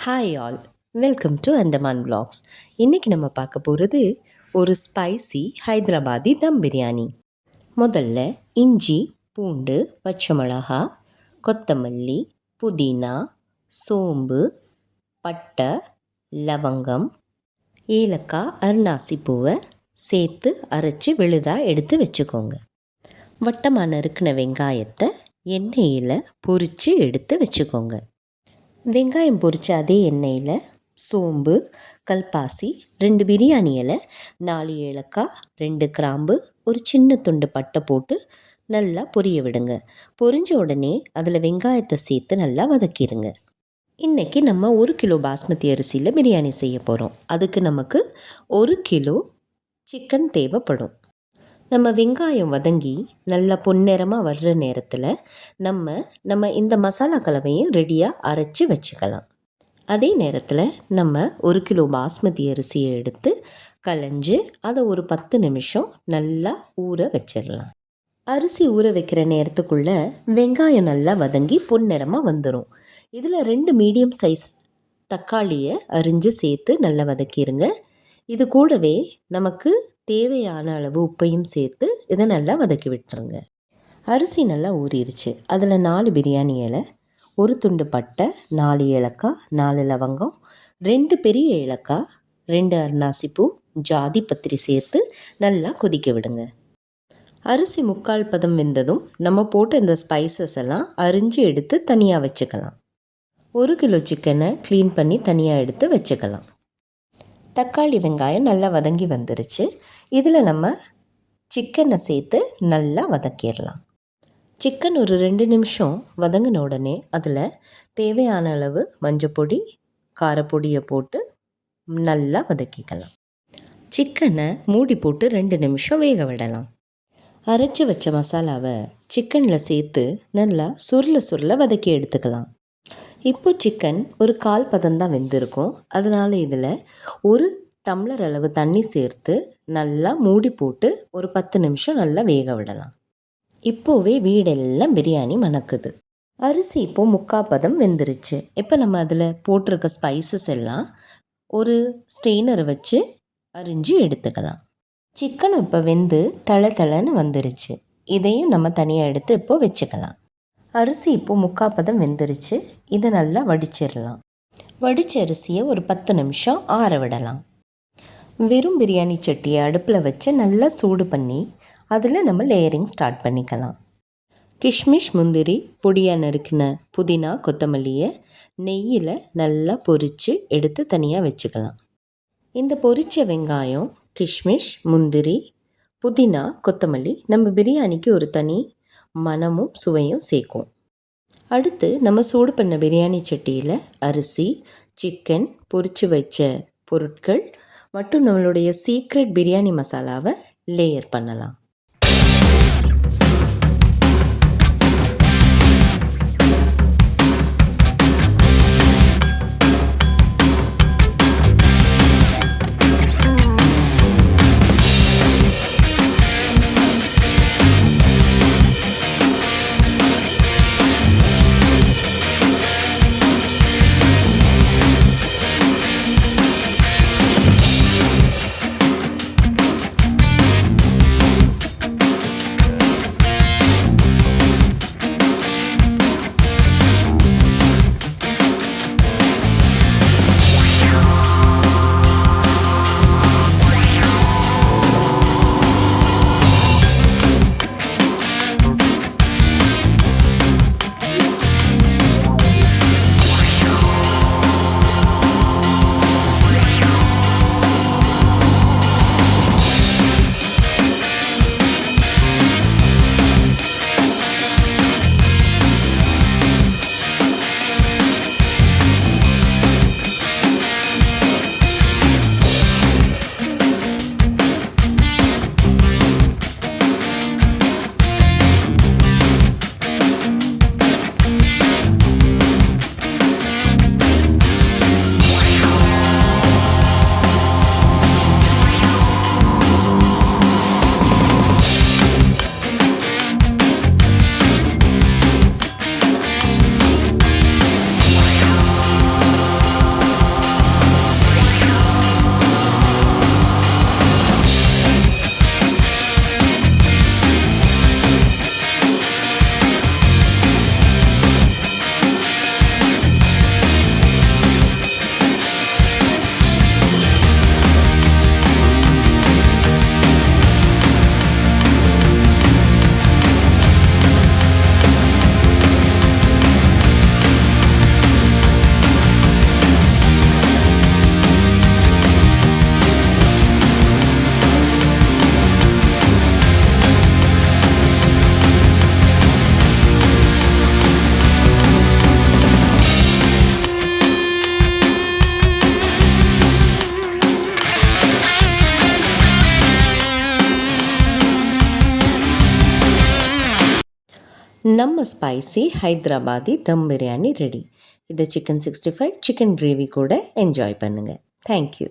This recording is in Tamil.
Hi all, welcome to Andaman vlogs. இன்றைக்கி நம்ம பார்க்க போகிறது ஒரு ஸ்பைசி ஹைதராபாதி தம் பிரியாணி. முதல்ல இஞ்சி, பூண்டு, பச்சை மிளகா, கொத்தமல்லி, புதினா, சோம்பு, பட்டை, லவங்கம், ஏலக்காய், அன்னாசி பூவை சேர்த்து அரைச்சி விழுதாக எடுத்து வச்சுக்கோங்க. வட்டமாக நறுக்கின வெங்காயத்தை எண்ணெயில் பொரித்து எடுத்து வச்சுக்கோங்க. வெங்காயம் பொரித்த அதே எண்ணெயில் சோம்பு, கல்பாசி, 2 பிரியாணி இலை, 4 ஏலக்காய், 2 கிராம்பு, ஒரு சின்ன துண்டு பட்டை போட்டு நல்லா பொரிய விடுங்க. பொரிஞ்ச உடனே அதில் வெங்காயத்தை சேர்த்து நல்லா வதக்கிடுங்க. இன்றைக்கி நம்ம 1 கிலோ பாஸ்மதி அரிசியில் பிரியாணி செய்ய போகிறோம். அதுக்கு நமக்கு 1 கிலோ சிக்கன் தேவைப்படும். நம்ம வெங்காயம் வதங்கி நல்லா பொன்னிறமாக வர்ற நேரத்தில் நம்ம இந்த மசாலா கலவையும் ரெடியாக அரைச்சி வச்சுக்கலாம். அதே நேரத்தில் நம்ம 1 கிலோ பாஸ்மதி அரிசியை எடுத்து களைஞ்சி அதை ஒரு 10 நிமிஷம் நல்லா ஊற வச்சிடலாம். அரிசி ஊற வைக்கிற நேரத்துக்குள்ளே வெங்காயம் நல்லா வதங்கி பொன்னிறமாக வந்துடும். இதில் 2 மீடியம் சைஸ் தக்காளியை அரிஞ்சு சேர்த்து நல்லா வதக்கிடுங்க. இது கூடவே நமக்கு தேவையான அளவு உப்பையும் சேர்த்து இதை நல்லா வதக்கி விட்டுருங்க. அரிசி நல்லா ஊறிடுச்சு. அதில் 4 பிரியாணி இலை, ஒரு துண்டு பட்டை, 4 ஏலக்காய், 4 லவங்கம், 2 பெரிய ஏலக்காய், 2 அன்னாசிப்பூ, ஜாதி பத்திரி சேர்த்து நல்லா கொதிக்க விடுங்க. அரிசி 3/4 பதம் வெந்ததும் நம்ம போட்ட இந்த ஸ்பைசஸ் எல்லாம் அரிஞ்சு எடுத்து தனியாக வச்சுக்கலாம். 1 கிலோ சிக்கனை க்ளீன் பண்ணி தனியாக எடுத்து வச்சுக்கலாம். தக்காளி, வெங்காயம் நல்லா வதங்கி வந்துருச்சு. இதில் நம்ம சிக்கனை சேர்த்து நல்லா வதக்கிடலாம். சிக்கன் ஒரு 2 நிமிஷம் வதங்கின உடனே அதில் தேவையான அளவு மஞ்சப்பொடி, காரப்பொடியை போட்டு நல்லா வதக்கிக்கலாம். சிக்கனை மூடி போட்டு 2 நிமிஷம் வேக விடலாம். அரைச்சி வச்ச மசாலாவை சிக்கனில் சேர்த்து நல்லா சுருள வதக்கி எடுத்துக்கலாம். இப்போ சிக்கன் ஒரு 1/4 பதம் தான் வெந்திருக்கும். அதனால் இதில் 1 டம்ளர் அளவு தண்ணி சேர்த்து நல்லா மூடி போட்டு ஒரு 10 நிமிஷம் நல்லா வேக விடலாம். இப்போவே வீடெல்லாம் பிரியாணி மணக்குது. அரிசி இப்போது 3/4 பதம் வெந்துருச்சு. இப்போ நம்ம அதில் போட்டிருக்க ஸ்பைசஸ் எல்லாம் ஒரு ஸ்ட்ரெயினரை வச்சு அரிஞ்சு எடுத்துக்கலாம். சிக்கன் இப்போ வெந்து தளன்னு வந்துருச்சு. இதையும் நம்ம தனியாக எடுத்து இப்போ வச்சுக்கலாம். அரிசி இப்போது 3/4 பதம் வெந்துருச்சு. இதை நல்லா வடிச்சிடலாம். வடித்த அரிசியை ஒரு 10 நிமிஷம் ஆற விடலாம். வெறும் பிரியாணி சட்டியை அடுப்பில் வச்சு நல்லா சூடு பண்ணி அதில் நம்ம லேயரிங் ஸ்டார்ட் பண்ணிக்கலாம். கிஷ்மிஷ், முந்திரி, பொடியாக நறுக்கின புதினா, கொத்தமல்லியை நெய்யில் நல்லா பொரித்து எடுத்து தனியாக வச்சுக்கலாம். இந்த பொரித்த வெங்காயம், கிஷ்மிஷ், முந்திரி, புதினா, கொத்தமல்லி நம்ம பிரியாணிக்கு ஒரு தனி மணமும் சுவையும் சேர்க்கும். அடுத்து நம்ம சூடு பண்ண பிரியாணி சட்டியில் அரிசி, சிக்கன், பொரிச்சு வச்ச பொருட்கள் மற்றும் நம்மளுடைய சீக்ரெட் பிரியாணி மசாலாவை லேயர் பண்ணலாம். நம்ம ஸ்பைசி ஹைதராபாதி தம் பிரியாணி ரெடி. இதை சிக்கன் 65 சிக்கன் கிரேவி கூட என்ஜாய் பண்ணுங்கள். தேங்க்யூ.